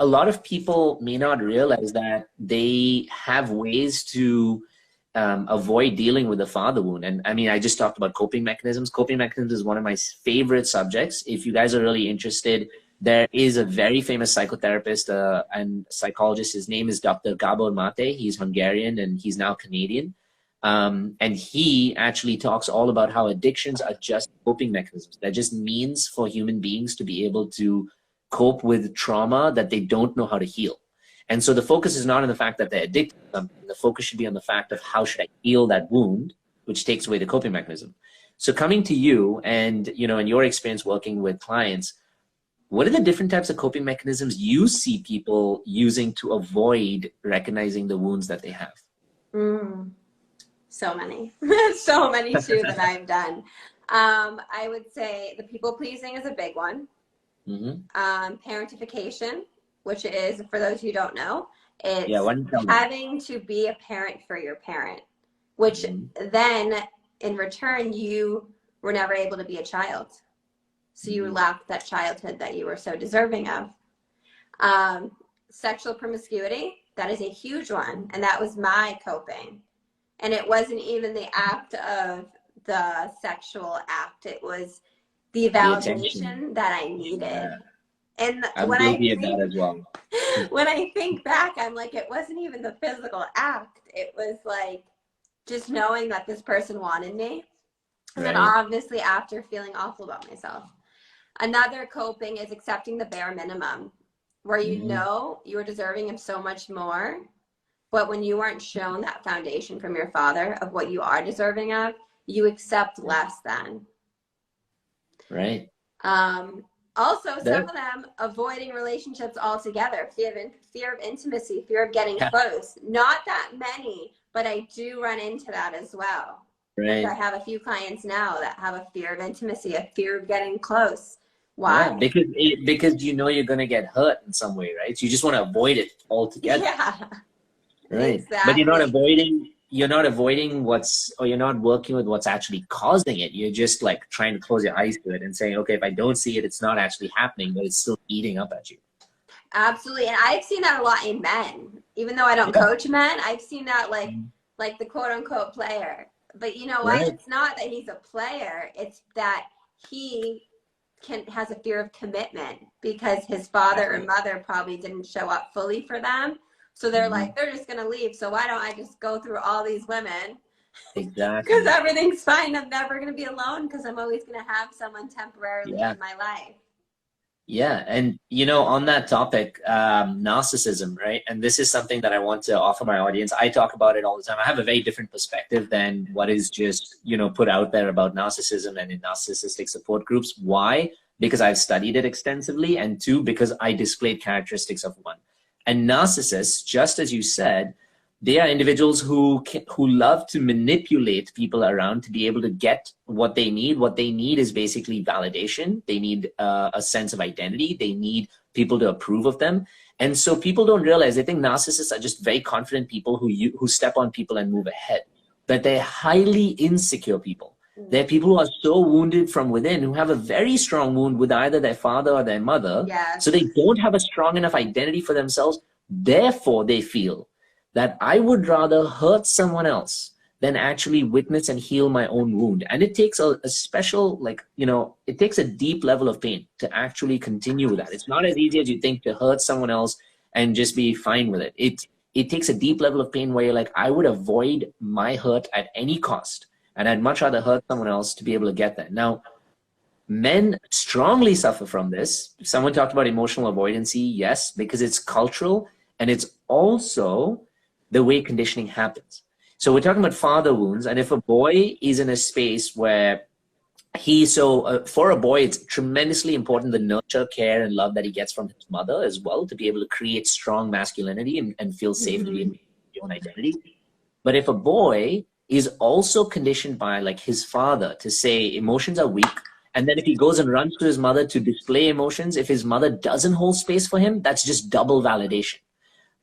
a lot of people may not realize that they have ways to avoid dealing with the father wound. And I mean, I just talked about coping mechanisms. Coping mechanisms is one of my favorite subjects. If you guys are really interested, there is a very famous psychotherapist and psychologist. His name is Dr. Gabor Mate. He's Hungarian and he's now Canadian. And he actually talks all about how addictions are just coping mechanisms. They're just means for human beings to be able to cope with trauma that they don't know how to heal. And so the focus is not on the fact that they're addicted to something. The focus should be on the fact of how should I heal that wound, which takes away the coping mechanism. So coming to you and, you know, in your experience working with clients, what are the different types of coping mechanisms you see people using to avoid recognizing the wounds that they have? So many, so many too that I've done. I would say the people pleasing is a big one. Parentification, which is, for those who don't know, it's having to be a parent for your parent, which then in return, you were never able to be a child. So you lacked that childhood that you were so deserving of. Sexual promiscuity, that is a huge one. And that was my coping. And it wasn't even the act of the sexual act. It was the validation that I needed. Yeah. And when I think back, I'm like, it wasn't even the physical act. It was like just knowing that this person wanted me. And then obviously after feeling awful about myself. Another coping is accepting the bare minimum, where you know you're deserving of so much more. But when you weren't shown that foundation from your father of what you are deserving of, you accept less than. Right. Also, some of them avoiding relationships altogether, fear of intimacy, fear of getting close. Not that many, but I do run into that as well. Right. I have a few clients now that have a fear of intimacy, a fear of getting close. Why? Yeah, because you know you're going to get hurt in some way, right? So you just want to avoid it altogether. Yeah. Right. Exactly. But you're not avoiding you're not working with what's actually causing it. You're just like trying to close your eyes to it and saying, okay, if I don't see it, it's not actually happening, but it's still eating up at you. Absolutely. And I've seen that a lot in men. Even though I don't coach men, I've seen that like the quote unquote player. But you know what? It's not that he's a player. It's that he has a fear of commitment because his father or mother probably didn't show up fully for them. So they're like, they're just going to leave. So why don't I just go through all these women? Exactly. Because everything's fine. I'm never going to be alone because I'm always going to have someone temporarily in my life. Yeah. And, you know, on that topic, narcissism, right? And this is something that I want to offer my audience. I talk about it all the time. I have a very different perspective than what is just, you know, put out there about narcissism and in narcissistic support groups. Why? Because I've studied it extensively. And two, because I displayed characteristics of one. And narcissists, just as you said, they are individuals who love to manipulate people around to be able to get what they need. What they need is basically validation. They need a sense of identity. They need people to approve of them. And so people don't realize, they think narcissists are just very confident people who step on people and move ahead. But they're highly insecure people. They're people who are so wounded from within, who have a very strong wound with either their father or their mother. Yes. So they don't have a strong enough identity for themselves. Therefore, they feel that I would rather hurt someone else than actually witness and heal my own wound. And it takes a special, like, you know, it takes a deep level of pain to actually continue with that. It's not as easy as you think to hurt someone else and just be fine with it. It takes a deep level of pain where you're like, I would avoid my hurt at any cost. And I'd much rather hurt someone else to be able to get that. Now, men strongly suffer from this. Someone talked about emotional avoidancy. Yes, because it's cultural and it's also the way conditioning happens. So we're talking about father wounds. And if a boy is in a space where for a boy, it's tremendously important the nurture, care, and love that he gets from his mother as well to be able to create strong masculinity and feel safe to be in his own identity. But if a boy is also conditioned by like his father to say emotions are weak, and then if he goes and runs to his mother to display emotions, if his mother doesn't hold space for him, that's just double validation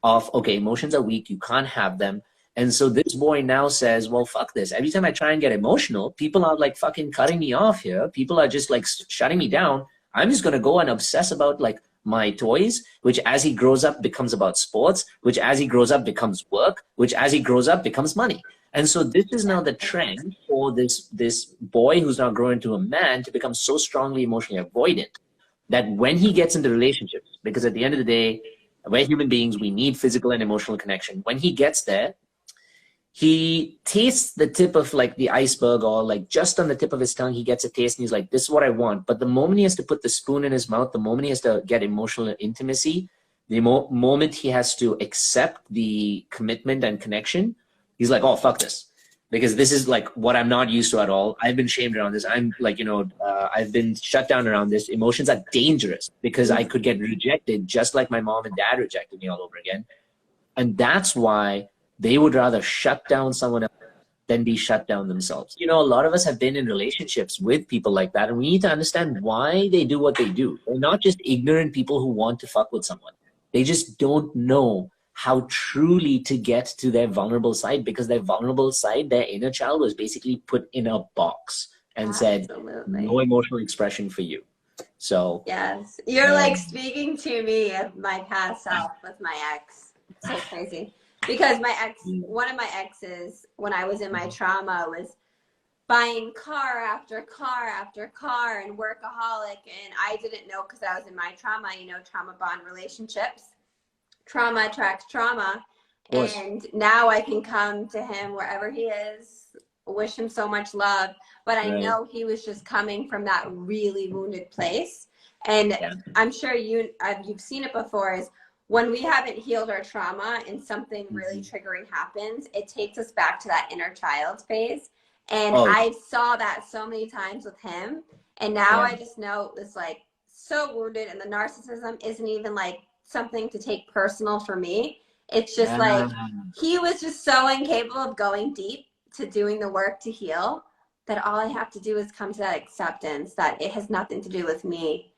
of, okay, emotions are weak, you can't have them. And so this boy now says, well, fuck this. Every time I try and get emotional, people are like fucking cutting me off here. People are just like shutting me down. I'm just going to go and obsess about like my toys, which as he grows up becomes about sports, which as he grows up becomes work, which as he grows up becomes money. And so this is now the trend for this boy who's now grown into a man to become so strongly emotionally avoidant that when he gets into relationships, because at the end of the day, we're human beings, we need physical and emotional connection. When he gets there, he tastes the tip of like the iceberg, or like just on the tip of his tongue, he gets a taste and he's like, this is what I want. But the moment he has to put the spoon in his mouth, the moment he has to get emotional intimacy, the moment he has to accept the commitment and connection, he's like, oh, fuck this. Because this is like what I'm not used to at all. I've been shamed around this. I'm like, I've been shut down around this. Emotions are dangerous because I could get rejected just like my mom and dad rejected me all over again. And that's why they would rather shut down someone else than be shut down themselves. A lot of us have been in relationships with people like that, and we need to understand why they do what they do. They're not just ignorant people who want to fuck with someone. They just don't know how truly to get to their vulnerable side, because their vulnerable side, their inner child, was basically put in a box and said, no emotional expression for you. So yes, you're like speaking to me of my past self with my ex. So crazy. Because my ex, one of my exes, when I was in my trauma, was buying car after car after car and workaholic. And I didn't know, because I was in my trauma, trauma bond relationships. Trauma attracts trauma. And now I can come to him wherever he is, wish him so much love. But I know he was just coming from that really wounded place. And I'm sure you've seen it before, is when we haven't healed our trauma and something really triggering happens, it takes us back to that inner child phase. And I saw that so many times with him. And now I just know it's like so wounded, and the narcissism isn't even like something to take personal for me. It's just like he was just so incapable of going deep to doing the work to heal, that all I have to do is come to that acceptance that it has nothing to do with me.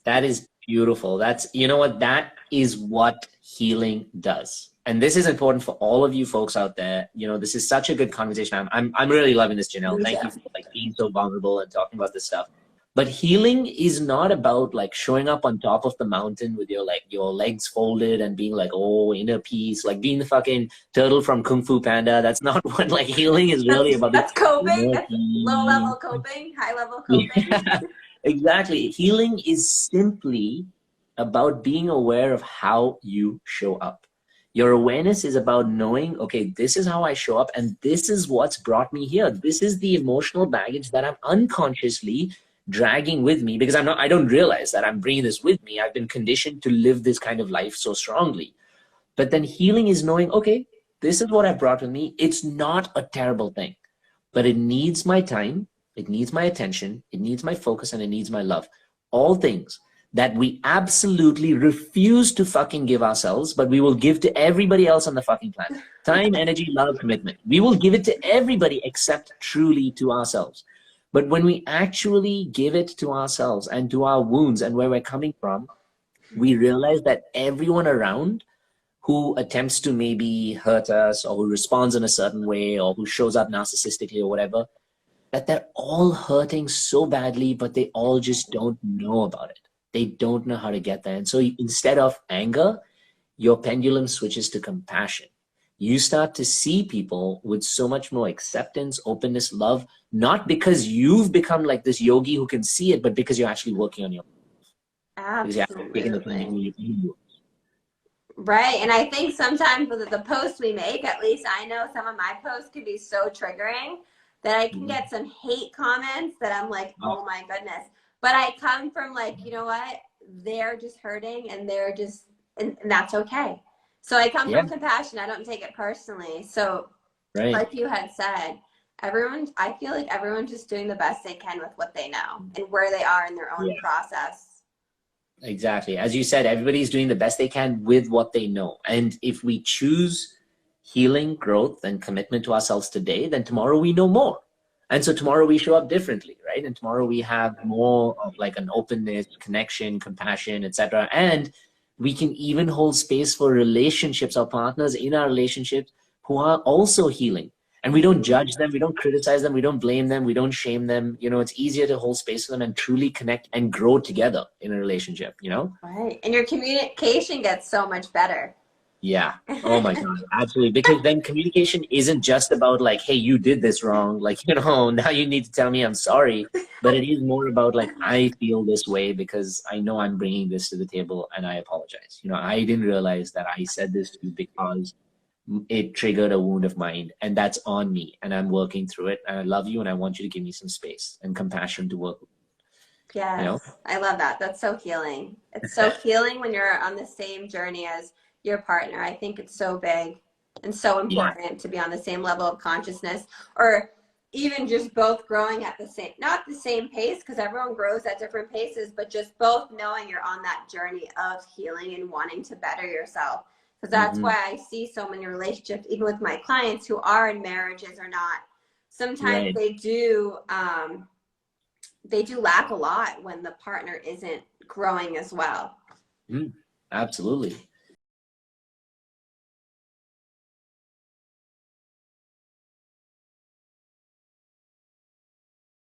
That is beautiful. That's, that is what healing does. And this is important for all of you folks out there. This is such a good conversation. I'm really loving this, Genell. Thank you for being so vulnerable and talking about this stuff. But healing is not about like showing up on top of the mountain with your legs folded and being like, oh, inner peace, like being the fucking turtle from Kung Fu Panda. That's not what like healing is really about. That's coping. That's low level coping, high level coping. Yeah, exactly. Healing is simply about being aware of how you show up. Your awareness is about knowing, okay, this is how I show up, and this is what's brought me here. This is the emotional baggage that I'm unconsciously dragging with me, because I don't realize that I'm bringing this with me. I've been conditioned to live this kind of life so strongly. But then healing is knowing, okay, this is what I brought with me. It's not a terrible thing, but it needs my time. It needs my attention. It needs my focus, and it needs my love. All things that we absolutely refuse to fucking give ourselves, but we will give to everybody else on the fucking planet. Time, energy, love, commitment. We will give it to everybody except truly to ourselves. But when we actually give it to ourselves and to our wounds and where we're coming from, we realize that everyone around who attempts to maybe hurt us, or who responds in a certain way, or who shows up narcissistically or whatever, that they're all hurting so badly, but they all just don't know about it. They don't know how to get there. And so instead of anger, your pendulum switches to compassion. You start to see people with so much more acceptance, openness, love, not because you've become like this yogi who can see it, but because you're actually working on your life. Absolutely. Right. And I think sometimes with the posts we make, at least I know some of my posts can be so triggering that I can get some hate comments that I'm like, oh my goodness. But I come from like, you know what? They're just hurting, and they're just, and that's okay. So I come from compassion. I don't take it personally. So like you had said, I feel like everyone's just doing the best they can with what they know and where they are in their own process. Exactly. As you said, everybody's doing the best they can with what they know. And if we choose healing, growth, and commitment to ourselves today, then tomorrow we know more. And so tomorrow we show up differently, right? And tomorrow we have more of like an openness, connection, compassion, etc. And we can even hold space for relationships or partners in our relationships who are also healing. And we don't judge them, we don't criticize them, we don't blame them, we don't shame them. You know, it's easier to hold space for them and truly connect and grow together in a relationship, you know? Right. And your communication gets so much better. Yeah. Oh my God. Absolutely. Because then communication isn't just about like, hey, you did this wrong. Like, you know, now you need to tell me I'm sorry. But it is more about like, I feel this way because I know I'm bringing this to the table and I apologize. You know, I didn't realize that I said this to you because it triggered a wound of mine, and that's on me, and I'm working through it, and I love you, and I want you to give me some space and compassion to work with, you know? Yes, I love that. That's so healing. It's so healing when you're on the same journey as your partner. I think it's so big and so Yeah. important to be on the same level of consciousness, or even just both growing at the same, not the same pace, because everyone grows at different paces, but just both knowing you're on that journey of healing and wanting to better yourself. Because that's Mm-hmm. why I see so many relationships, even with my clients who are in marriages or not. Sometimes Right. they do lack a lot when the partner isn't growing as well. Mm, absolutely.